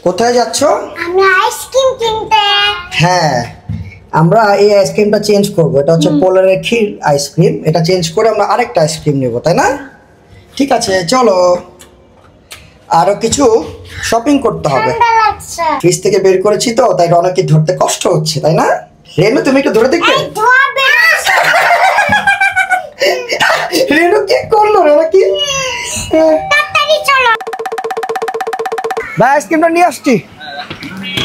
কোথায় যাচ্ছ? আমি আইসক্রিম কিনতে। হ্যাঁ, আমরা এই আইসক্রিমটা চেঞ্জ করব। এটা হচ্ছে পোলারের ক্ষীর আইসক্রিম। এটা চেঞ্জ করে আমরা আরেকটা আইসক্রিম নেব, তাই না? ঠিক আছে, চলো। আরো কিছু শপিং করতে হবে। ফ্রিজ থেকে বের করেছি তো, তাই রনকে ধরতে কষ্ট হচ্ছে, তাই না? রেনু, তুমি একটু ধরে দেখবে। রেনু কি করলো? রেনু কি? ভাই, আইসক্রিমটা নিয়ে আসছি।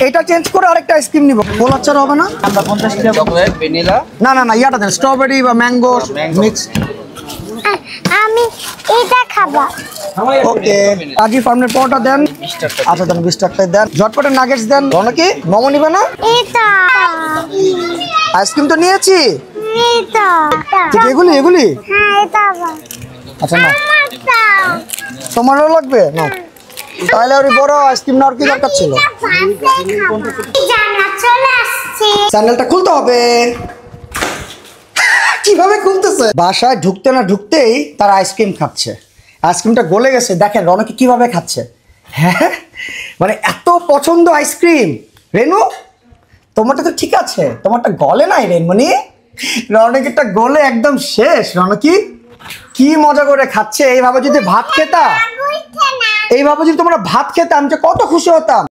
এটা চেঞ্জ করে আরেকটা আইসক্রিম নিব। গোলাপ চার হবে না? আমরা 50 টাকা চকলেট ভ্যানিলা। না না না, ইয়াটা দেন, স্ট্রবেরি বা ম্যাঙ্গো মিক্সড। আমি এটা খাবো। ওকে, আজি ফার্মের পরোটা দেন। আচ্ছা দেন, 20 টাকায় দেন। ঝটপটের নাগেটস দেন। রনো কি মোমো নিবে না? এটা আইসক্রিম তো নিয়েছি। এটা ঠিক, এগুলি এগুলি। হ্যাঁ, এটা আবার আচ্ছা না, আমারটা। তোমারও লাগবে না? তাহলে ওই বড় আইসক্রিম নেওয়ার কি দরকার ছিল? জানা চলে আসছে। চ্যানেলটা খুলতে হবে। কিভাবে খুলতেছে? বাসায় ঢুকতে না ঢুকতেই তার আইসক্রিম খাচ্ছে। আইসক্রিমটা গলে গেছে, দেখেন রনকে কিভাবে খাচ্ছে। হ্যাঁ, মানে এত পছন্দ আইসক্রিম। রেনু, তোমারটা তো ঠিক আছে, তোমারটা গলে নাই রেনমণি। রনকিটা গলে একদম শেষ। রনকি কি মজা করে খাচ্ছে। এইভাবে যদি ভাত খেতা, এইভাবে যদি তোমরা ভাত খেতাম, যে কত খুশি হতাম।